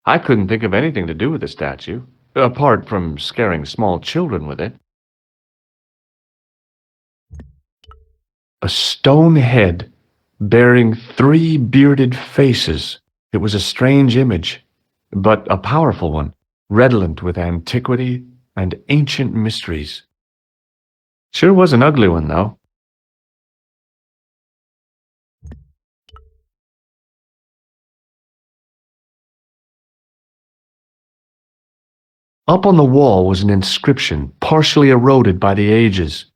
I couldn't think of anything to do with the statue, apart from scaring small children with it. A stone head bearing three bearded faces. It was a strange image, but a powerful one, redolent with antiquity and ancient mysteries. Sure was an ugly one, though. Up on the wall was an inscription, partially eroded by the ages.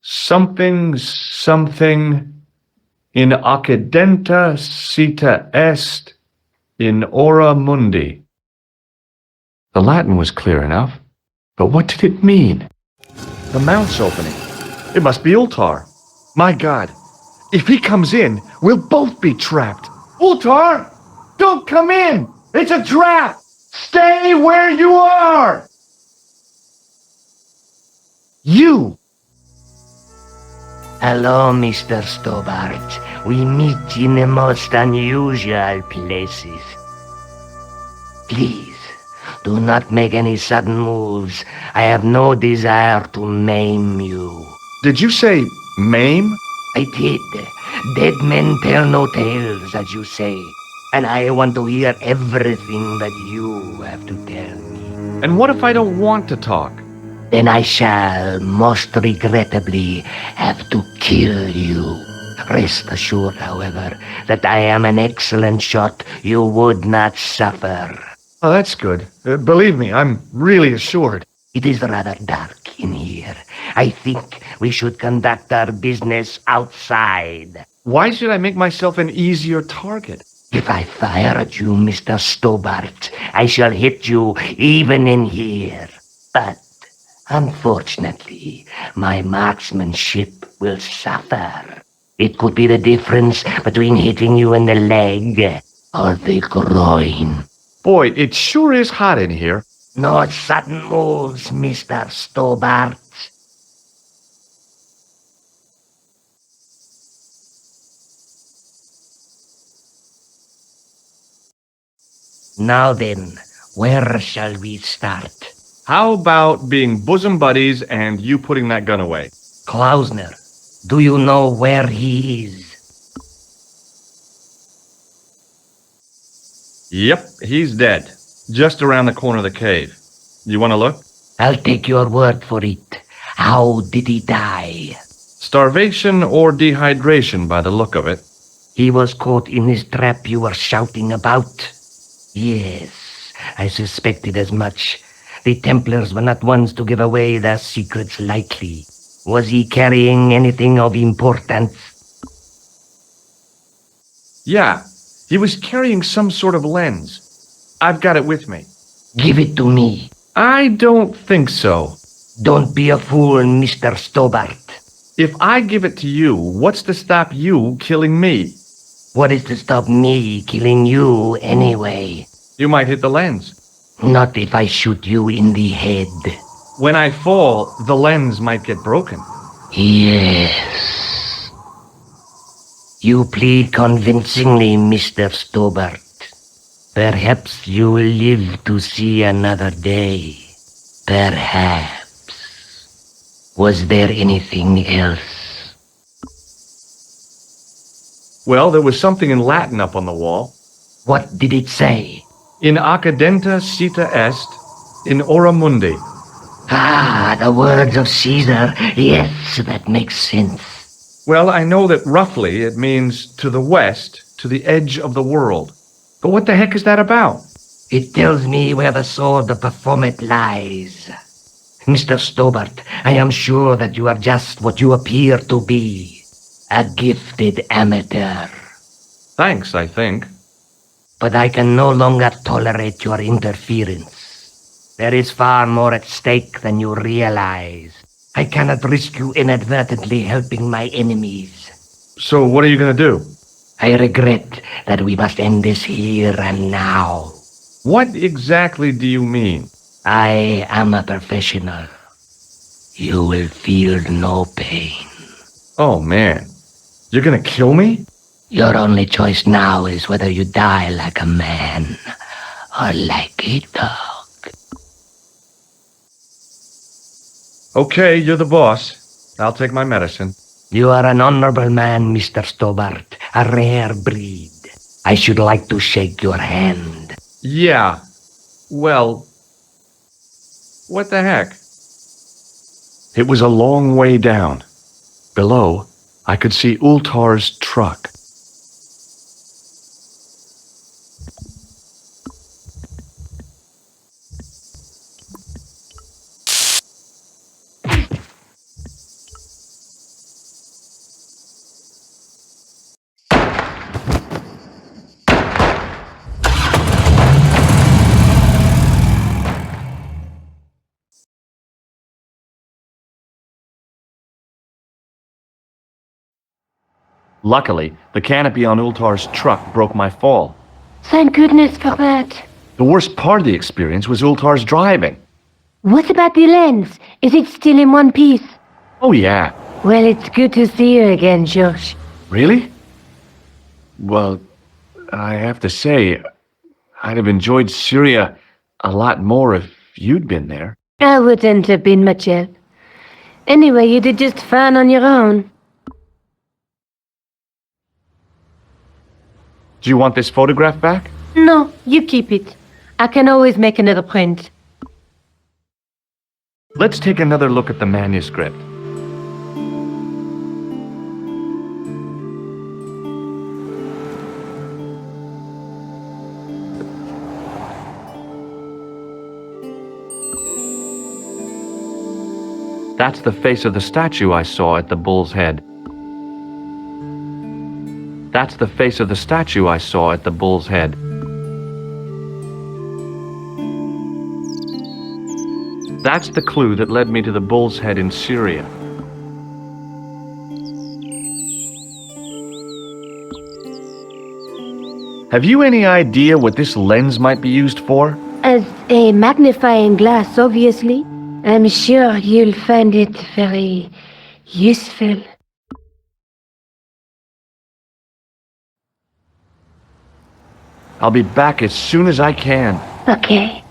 Something, something, in accidenta cita est, in ora mundi. The Latin was clear enough, but what did it mean? The mount's opening. It must be Ultar. My God, if he comes in, we'll both be trapped. Ultar! Don't come in! It's a trap! Stay where you are! You! Hello, Mr. Stobart. We meet in the most unusual places. Please, do not make any sudden moves. I have no desire to maim you. Did you say maim? I did. Dead men tell no tales, as you say. And I want to hear everything that you have to tell me. And what if I don't want to talk? Then I shall, most regrettably, have to kill you. Rest assured, however, that I am an excellent shot you would not suffer. Oh, that's good. Believe me, I'm really assured. It is rather dark in here. I think we should conduct our business outside. Why should I make myself an easier target? If I fire at you, Mr. Stobart, I shall hit you even in here. But unfortunately, my marksmanship will suffer. It could be the difference between hitting you in the leg or the groin. Boy, it sure is hot in here. No sudden moves, Mr. Stobart. Now then, where shall we start? How about being bosom buddies and you putting that gun away? Klausner, do you know where he is? Yep, he's dead. Just around the corner of the cave. You want to look? I'll take your word for it. How did he die? Starvation or dehydration by the look of it. He was caught in this trap you were shouting about. Yes, I suspected as much. The Templars were not ones to give away their secrets lightly. Was he carrying anything of importance? Yeah, he was carrying some sort of lens. I've got it with me. Give it to me. I don't think so. Don't be a fool, Mr. Stobart. If I give it to you, what's to stop you killing me? What is to stop me killing you anyway? You might hit the lens. Not if I shoot you in the head. When I fall, the lens might get broken. Yes. You plead convincingly, Mr. Stobart. Perhaps you will live to see another day. Perhaps. Was there anything else? Well, there was something in Latin up on the wall. What did it say? In accidenta cita est, in ora mundi. Ah, the words of Caesar. Yes, that makes sense. Well, I know that roughly it means to the west, to the edge of the world. But what the heck is that about? It tells me where the sword of Baphomet lies. Mr. Stobart, I am sure that you are just what you appear to be. A gifted amateur. Thanks, I think. But I can no longer tolerate your interference. There is far more at stake than you realize. I cannot risk you inadvertently helping my enemies. So what are you going to do? I regret that we must end this here and now. What exactly do you mean? I am a professional. You will feel no pain. Oh, man. You're going to kill me? Your only choice now is whether you die like a man or like a dog. Okay, you're the boss. I'll take my medicine. You are an honorable man, Mr. Stobart, a rare breed. I should like to shake your hand. Yeah. Well, what the heck? It was a long way down. Below, I could see Ultar's truck. Luckily, the canopy on Ultar's truck broke my fall. Thank goodness for that. The worst part of the experience was Ultar's driving. What about the lens? Is it still in one piece? Oh yeah. Well, it's good to see you again, George. Really? Well, I have to say, I'd have enjoyed Syria a lot more if you'd been there. I wouldn't have been much help. Anyway, you did just fine on your own. Do you want this photograph back? No, you keep it. I can always make another print. Let's take another look at the manuscript. That's the face of the statue I saw at the bull's head. That's the face of the statue I saw at the bull's head. That's the clue that led me to the bull's head in Syria. Have you any idea what this lens might be used for? As a magnifying glass, obviously. I'm sure you'll find it very useful. I'll be back as soon as I can. Okay.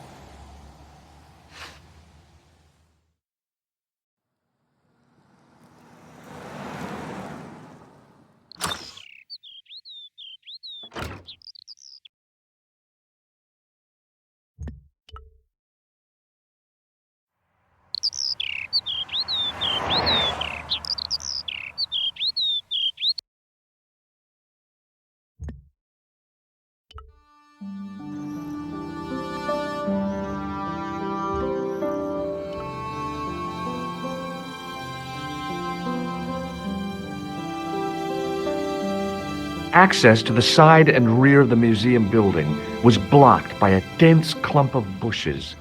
Access to the side and rear of the museum building was blocked by a dense clump of bushes.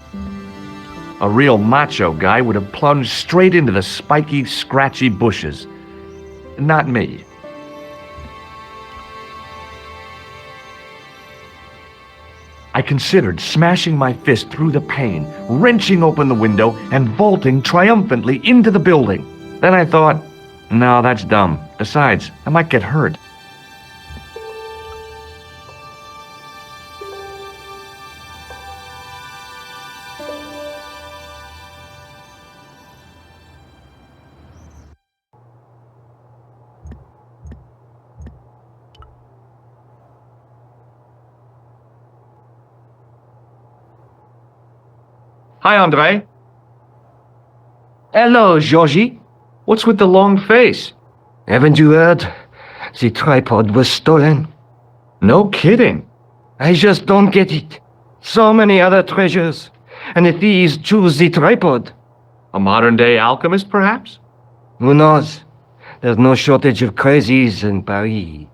A real macho guy would have plunged straight into the spiky, scratchy bushes. Not me. I considered smashing my fist through the pane, wrenching open the window, and vaulting triumphantly into the building. Then I thought, no, that's dumb. Besides, I might get hurt. Hi, Andre. Hello, Georgie. What's with the long face? Haven't you heard? The tripod was stolen. No kidding. I just don't get it. So many other treasures, and the thieves choose the tripod. A modern-day alchemist, perhaps? Who knows? There's no shortage of crazies in Paris.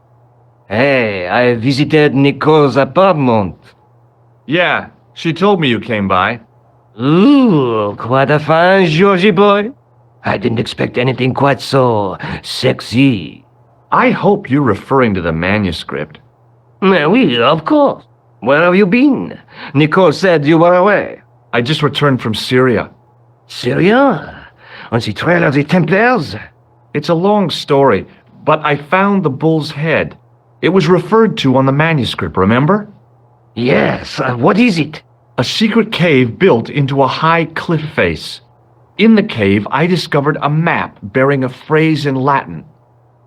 Hey, I visited Nicole's apartment. Yeah, she told me you came by. Ooh, quite a fine Georgie boy. I didn't expect anything quite so sexy. I hope you're referring to the manuscript. Oui, of course. Where have you been? Nicole said you were away. I just returned from Syria. Syria? On the trail of the Templars? It's a long story, but I found the bull's head. It was referred to on the manuscript, remember? Yes, what is it? A secret cave built into a high cliff face. In the cave, I discovered a map bearing a phrase in Latin.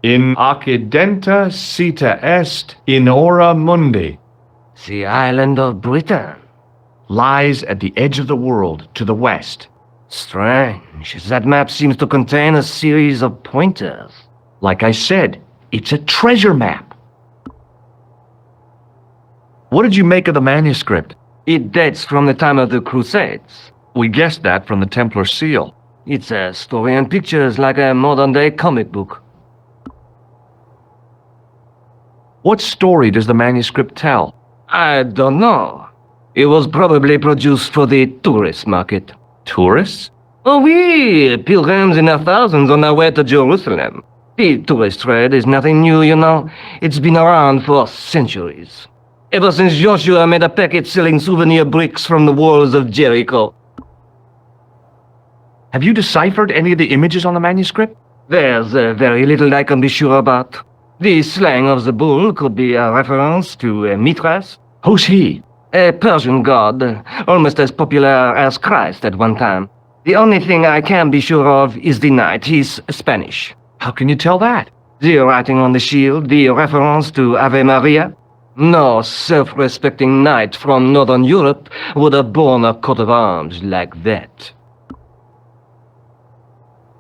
In occidenta cita est in ora mundi. The island of Britain. Lies at the edge of the world, to the west. Strange. That map seems to contain a series of pointers. Like I said, it's a treasure map. What did you make of the manuscript? It dates from the time of the Crusades. We guessed that from the Templar seal. It's a story and pictures like a modern-day comic book. What story does the manuscript tell? I don't know. It was probably produced for the tourist market. Tourists? Oh, oui, pilgrims in their thousands on their way to Jerusalem. The tourist trade is nothing new, you know. It's been around for centuries. Ever since Joshua made a packet selling souvenir bricks from the walls of Jericho. Have you deciphered any of the images on the manuscript? There's very little I can be sure about. The slang of the bull could be a reference to Mithras. Who's he? A Persian god, almost as popular as Christ at one time. The only thing I can be sure of is the knight. He's Spanish. How can you tell that? The writing on the shield, the reference to Ave Maria. No self-respecting knight from Northern Europe would have borne a coat of arms like that.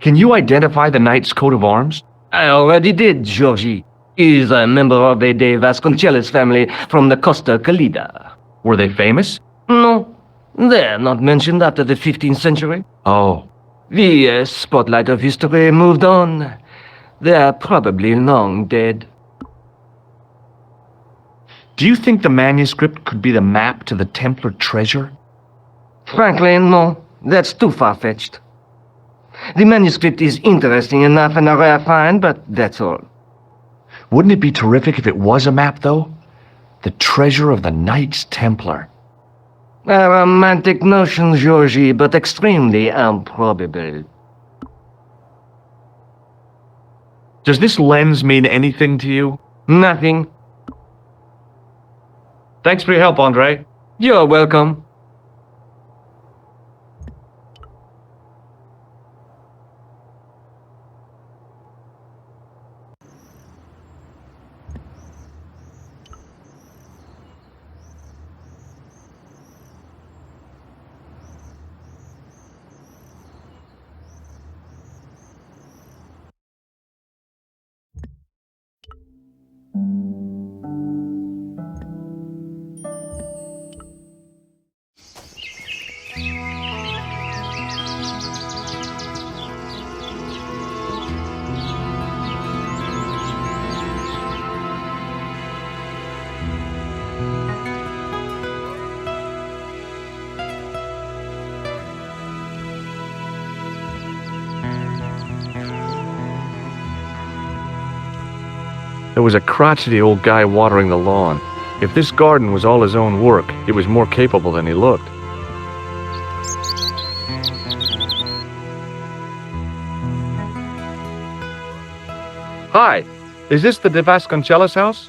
Can you identify the knight's coat of arms? I already did, Georgie. He's a member of the De Vasconcelos family from the Costa Calida. Were they famous? No, they're not mentioned after the 15th century. Oh. The spotlight of history moved on. They're probably long dead. Do you think the manuscript could be the map to the Templar treasure? Frankly, no. That's too far-fetched. The manuscript is interesting enough and a rare find, but that's all. Wouldn't it be terrific if it was a map, though? The treasure of the Knights Templar. A romantic notion, Georgie, but extremely improbable. Does this lens mean anything to you? Nothing. Thanks for your help, Andre. You're welcome. There was a crotchety old guy watering the lawn. If this garden was all his own work, he was more capable than he looked. Hi, is this the De Vasconcelos house?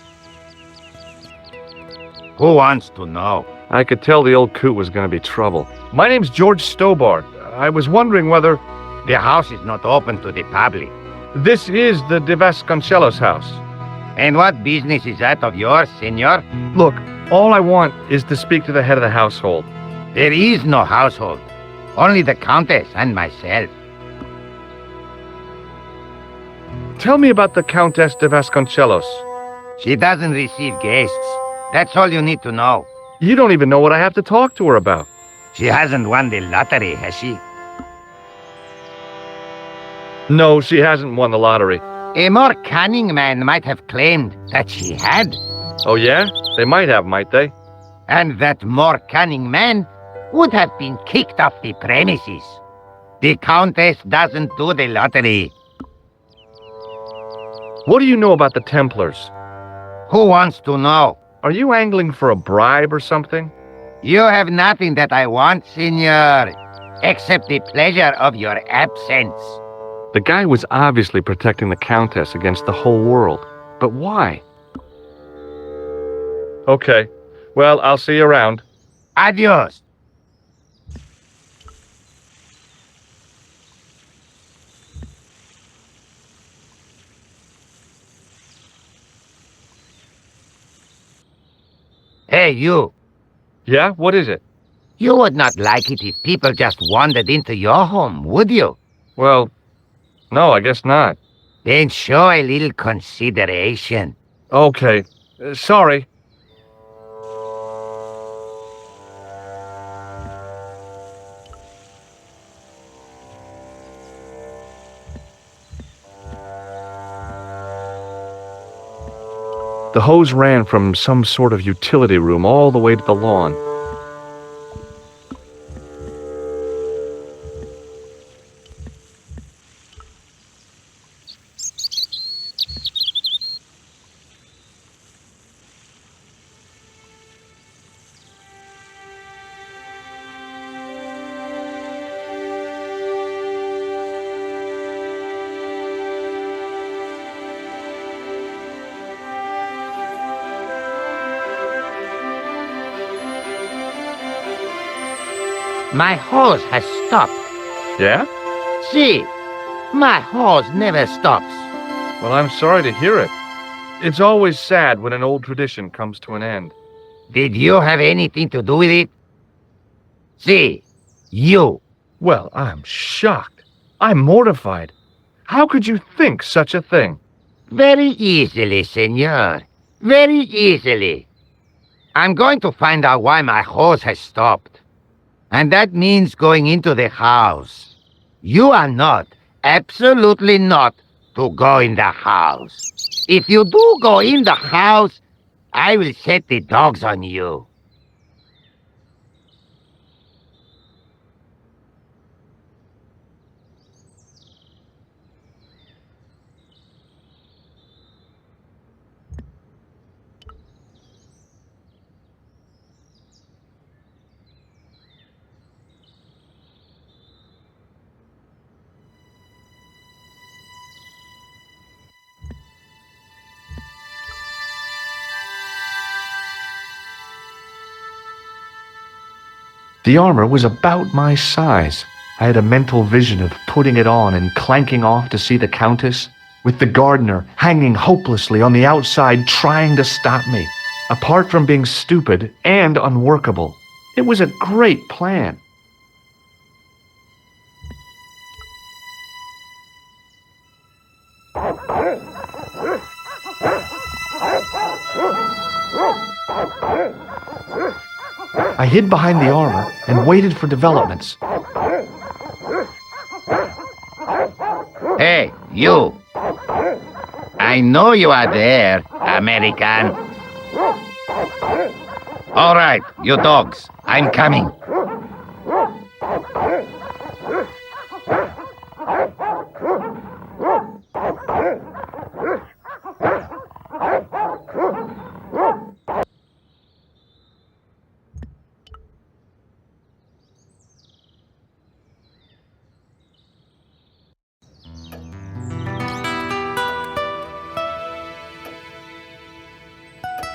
Who wants to know? I could tell the old coot was going to be trouble. My name's George Stobart. I was wondering whether... The house is not open to the public. This is the De Vasconcelos house. And what business is that of yours, senor? Look, all I want is to speak to the head of the household. There is no household. Only the Countess and myself. Tell me about the Countess de Vasconcelos. She doesn't receive guests. That's all you need to know. You don't even know what I have to talk to her about. She hasn't won the lottery, has she? No, she hasn't won the lottery. A more cunning man might have claimed that she had. Oh yeah? They might have, might they? And that more cunning man would have been kicked off the premises. The Countess doesn't do the lottery. What do you know about the Templars? Who wants to know? Are you angling for a bribe or something? You have nothing that I want, senor, except the pleasure of your absence. The guy was obviously protecting the Countess against the whole world. But why? Okay. Well, I'll see you around. Adios. Hey, you. Yeah? What is it? You would not like it if people just wandered into your home, would you? Well, no, I guess not. Then show a little consideration. Okay. Sorry. The hose ran from some sort of utility room all the way to the lawn. My hose has stopped. Yeah? See, my hose never stops. Well, I'm sorry to hear it. It's always sad when an old tradition comes to an end. Did you have anything to do with it? See, you. Well, I'm shocked. I'm mortified. How could you think such a thing? Very easily, senor. Very easily. I'm going to find out why my hose has stopped. And that means going into the house. You are not, absolutely not, to go in the house. If you do go in the house, I will set the dogs on you. The armor was about my size. I had a mental vision of putting it on and clanking off to see the Countess, with the gardener hanging hopelessly on the outside trying to stop me. Apart from being stupid and unworkable, it was a great plan. I hid behind the armor and waited for developments. Hey, you. I know you are there, American. All right, you dogs. I'm coming.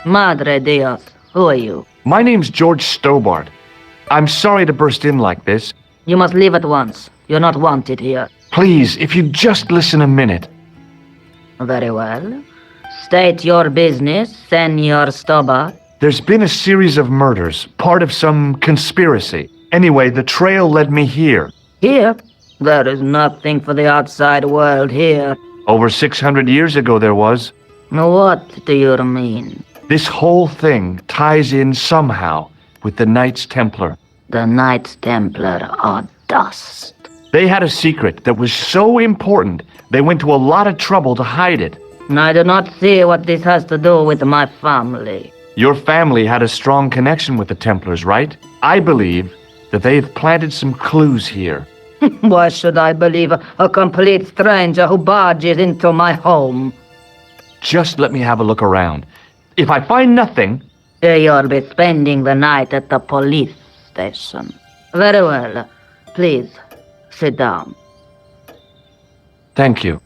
Madre Dios, who are you? My name's George Stobart. I'm sorry to burst in like this. You must leave at once. You're not wanted here. Please, if you'd just listen a minute. Very well. State your business, Senor Stobart. There's been a series of murders, part of some conspiracy. Anyway, the trail led me here. Here? There is nothing for the outside world here. Over 600 years ago there was. What do you mean? This whole thing ties in somehow with the Knights Templar. The Knights Templar are dust. They had a secret that was so important, they went to a lot of trouble to hide it. I do not see what this has to do with my family. Your family had a strong connection with the Templars, right? I believe that they've planted some clues here. Why should I believe a complete stranger who barges into my home? Just let me have a look around. If I find nothing... You'll be spending the night at the police station. Very well. Please, sit down. Thank you.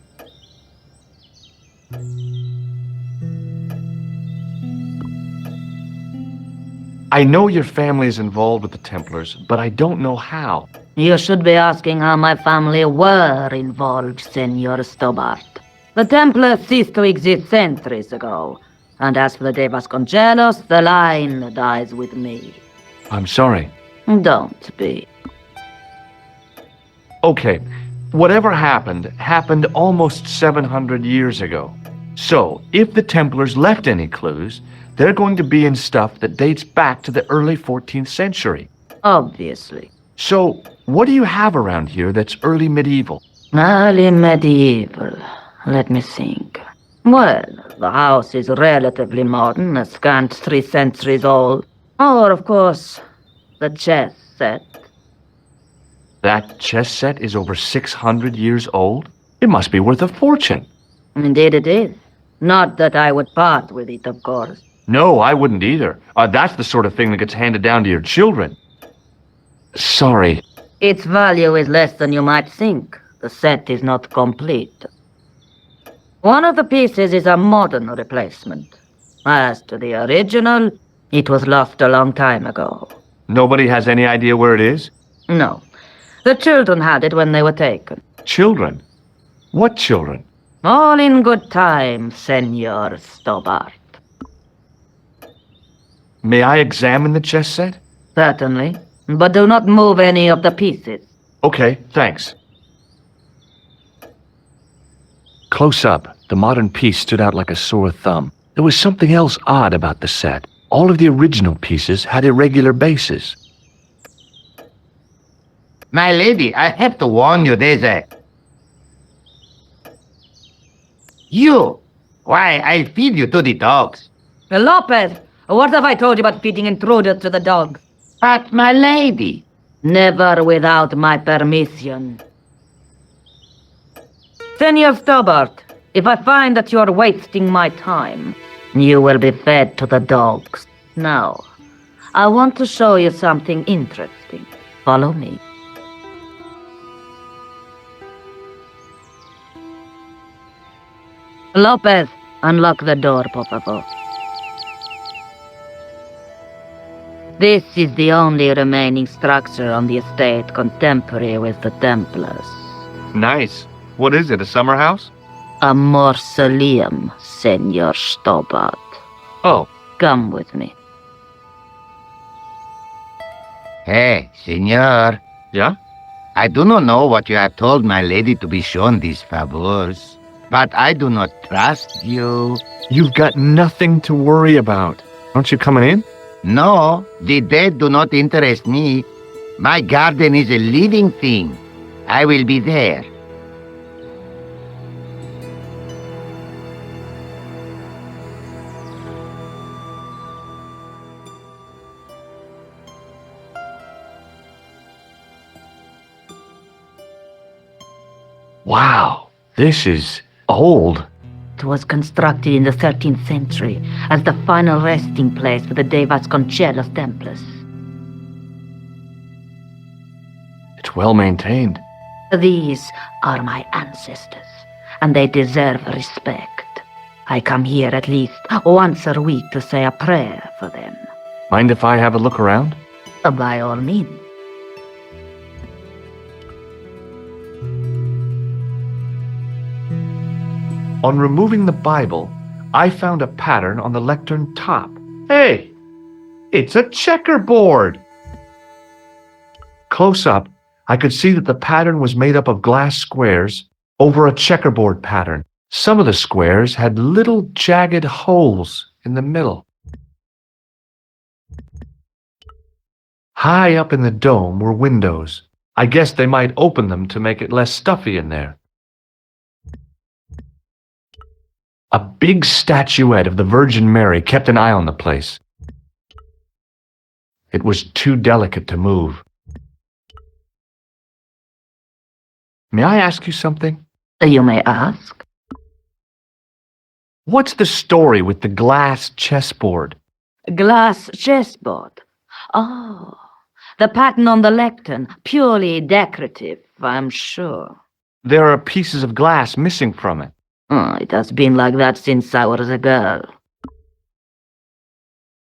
I know your family is involved with the Templars, but I don't know how. You should be asking how my family were involved, Senor Stobart. The Templars ceased to exist centuries ago. And as for the De Vasconcelos, the line dies with me. I'm sorry. Don't be. Okay, whatever happened almost 700 years ago. So, if the Templars left any clues, they're going to be in stuff that dates back to the early 14th century. Obviously. So, what do you have around here that's early medieval? Early medieval. Let me think. Well, the house is relatively modern, a scant 3 centuries old. Or, of course, the chess set. That chess set is over 600 years old? It must be worth a fortune. Indeed it is. Not that I would part with it, of course. No, I wouldn't either. That's the sort of thing that gets handed down to your children. Sorry. Its value is less than you might think. The set is not complete. One of the pieces is a modern replacement. As to the original, it was lost a long time ago. Nobody has any idea where it is? No. The children had it when they were taken. Children? What children? All in good time, Senor Stobart. May I examine the chess set? Certainly. But do not move any of the pieces. Okay, thanks. Close up, the modern piece stood out like a sore thumb. There was something else odd about the set. All of the original pieces had irregular bases. My lady, I have to warn you, there's a... You! Why, I'll feed you to the dogs. Lopez, what have I told you about feeding intruders to the dog? But, my lady... Never without my permission. Senor Stobart, if I find that you're wasting my time, you will be fed to the dogs. Now, I want to show you something interesting. Follow me. Lopez, unlock the door, por favor. This is the only remaining structure on the estate contemporary with the Templars. Nice. What is it, a summer house? A mausoleum, Senor Stobart. Oh. Come with me. Hey, senor. Yeah? I do not know what you have told my lady to be shown these favors, but I do not trust you. You've got nothing to worry about. Aren't you coming in? No, the dead do not interest me. My garden is a living thing. I will be there. Wow, this is old. It was constructed in the 13th century as the final resting place for the De Vasconcelos Templars. It's well maintained. These are my ancestors, and they deserve respect. I come here at least once a week to say a prayer for them. Mind if I have a look around? By all means. On removing the Bible, I found a pattern on the lectern top. Hey! It's a checkerboard! Close up, I could see that the pattern was made up of glass squares over a checkerboard pattern. Some of the squares had little jagged holes in the middle. High up in the dome were windows. I guess they might open them to make it less stuffy in there. A big statuette of the Virgin Mary kept an eye on the place. It was too delicate to move. May I ask you something? You may ask. What's the story with the glass chessboard? Glass chessboard. Oh, the pattern on the lectern, purely decorative, I'm sure. There are pieces of glass missing from it. It has been like that since I was a girl.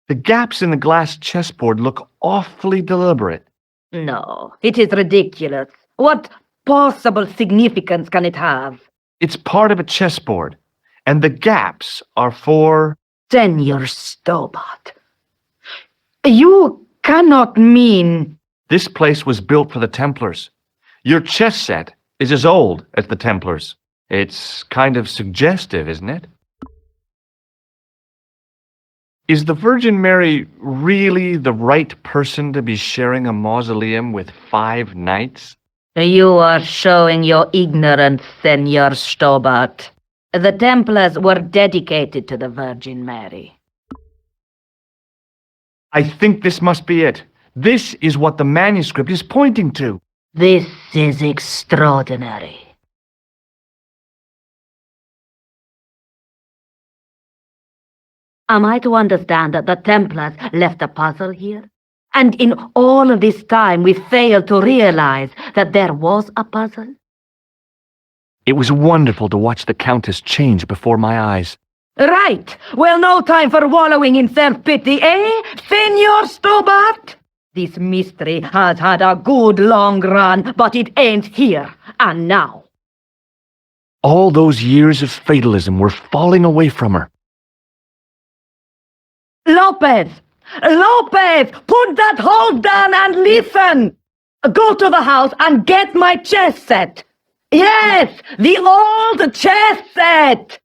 The gaps in the glass chessboard look awfully deliberate. No, it is ridiculous. What possible significance can it have? It's part of a chessboard, and the gaps are for... Senor Stobart, you cannot mean... This place was built for the Templars. Your chess set is as old as the Templars. It's kind of suggestive, isn't it? Is the Virgin Mary really the right person to be sharing a mausoleum with 5 knights? You are showing your ignorance, Senor Stobart. The Templars were dedicated to the Virgin Mary. I think this must be it. This is what the manuscript is pointing to. This is extraordinary. Am I to understand that the Templars left a puzzle here? And in all of this time we failed to realize that there was a puzzle? It was wonderful to watch the Countess change before my eyes. Right! Well, no time for wallowing in self-pity, eh, Senor Stobart? This mystery has had a good long run, but it ends here and now. All those years of fatalism were falling away from her. Lopez! Lopez! Put that hold down and listen! Go to the house and get my chess set! Yes! The old chess set!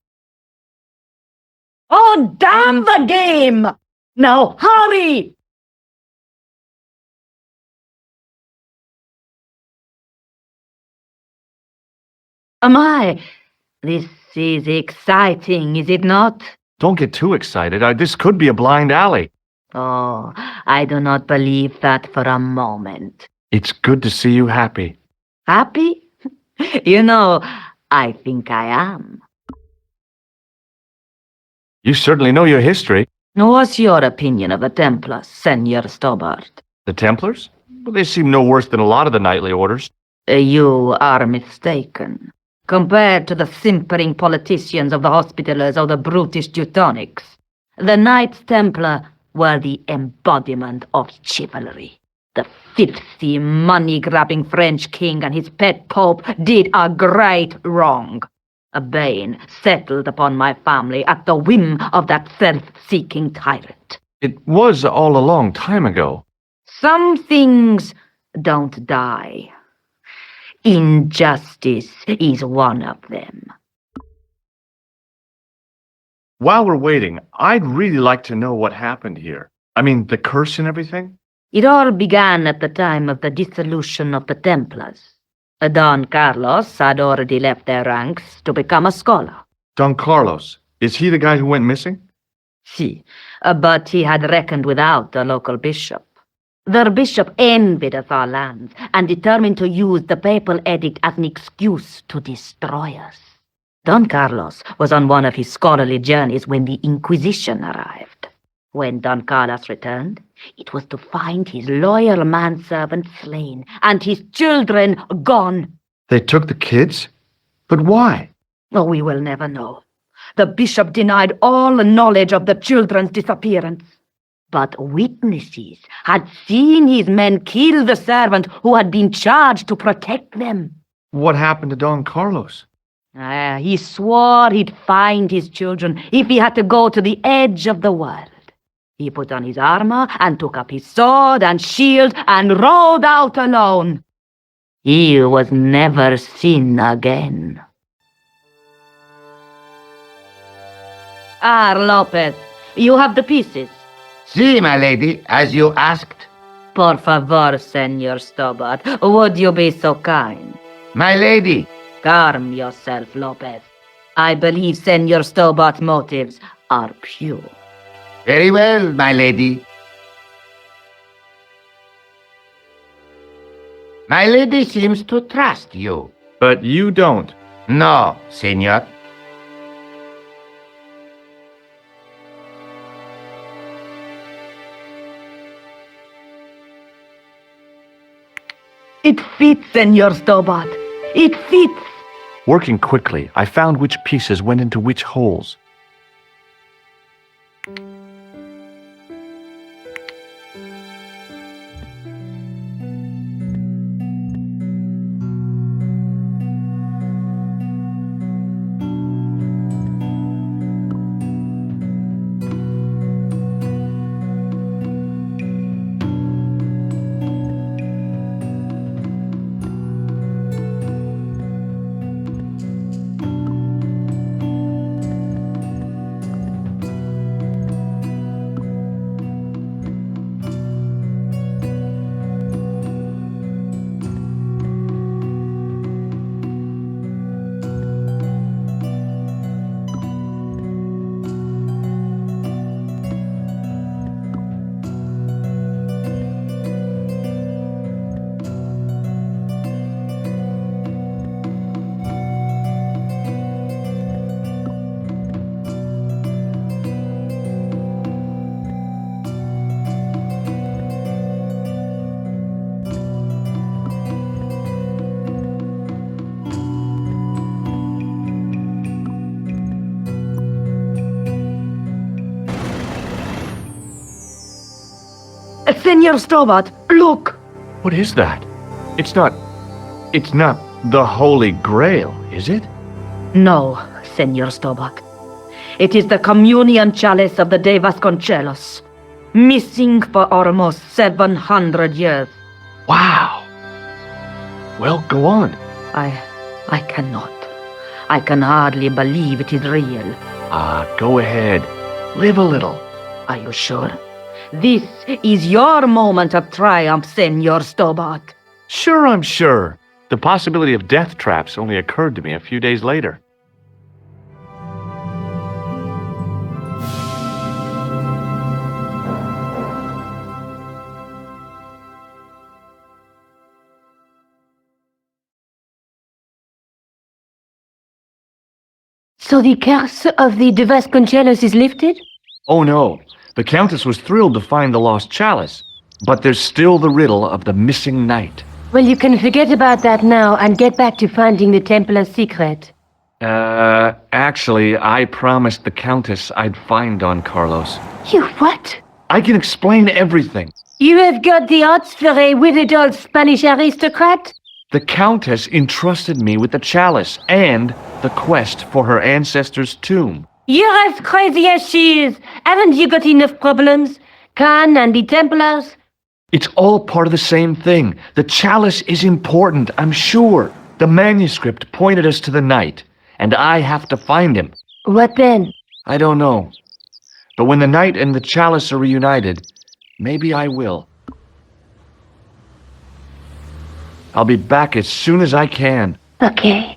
Oh, damn the game! Now, hurry! This is exciting, is it not? Don't get too excited. This could be a blind alley. Oh, I do not believe that for a moment. It's good to see you happy. Happy? You know, I think I am. You certainly know your history. What's your opinion of the Templars, Senor Stobart? The Templars? Well, they seem no worse than a lot of the knightly orders. You are mistaken. Compared to the simpering politicians of the Hospitallers or the brutish Teutonics, the Knights Templar were the embodiment of chivalry. The filthy, money-grabbing French king and his pet pope did a great wrong. A bane settled upon my family at the whim of that self-seeking tyrant. It was all a long time ago. Some things don't die. Injustice is one of them. While we're waiting, I'd really like to know what happened here. I mean, the curse and everything? It all began at the time of the dissolution of the Templars. Don Carlos had already left their ranks to become a scholar. Don Carlos, is he the guy who went missing? Si, but he had reckoned without the local bishop. The bishop envied us our lands and determined to use the papal edict as an excuse to destroy us. Don Carlos was on one of his scholarly journeys when the Inquisition arrived. When Don Carlos returned, it was to find his loyal manservant slain and his children gone. They took the kids? But why? Oh, we will never know. The bishop denied all knowledge of the children's disappearance. But witnesses had seen his men kill the servant who had been charged to protect them. What happened to Don Carlos? He swore he'd find his children if he had to go to the edge of the world. He put on his armor and took up his sword and shield and rode out alone. He was never seen again. Lopez, you have the pieces. Si, my lady, as you asked. Por favor, Senor Stobart, would you be so kind? My lady. Calm yourself, Lopez. I believe Senor Stobart's motives are pure. Very well, my lady. My lady seems to trust you. But you don't. No, senor. It fits, Senor Stobart. It fits. Working quickly, I found which pieces went into which holes. Senor Stobart, look! What is that? It's not the Holy Grail, is it? No, Senor Stobart. It is the communion chalice of the De Vasconcelos, missing for almost 700 years. Wow. Well, go on. I cannot. I can hardly believe it is real. Go ahead. Live a little. Are you sure? This is your moment of triumph, Senor Stobart. Sure, I'm sure. The possibility of death traps only occurred to me a few days later. So the curse of the De Vasconcelos is lifted? Oh no, the Countess was thrilled to find the lost chalice, but there's still the riddle of the missing knight. Well, you can forget about that now and get back to finding the Templar's secret. Actually, I promised the Countess I'd find Don Carlos. You what? I can explain everything. You have got the odds for a withered old Spanish aristocrat? The Countess entrusted me with the chalice and the quest for her ancestor's tomb. You're as crazy as she is. Haven't you got enough problems? Khan and the Templars? It's all part of the same thing. The chalice is important, I'm sure. The manuscript pointed us to the knight, and I have to find him. What then? I don't know. But when the knight and the chalice are reunited, maybe I will. I'll be back as soon as I can. Okay.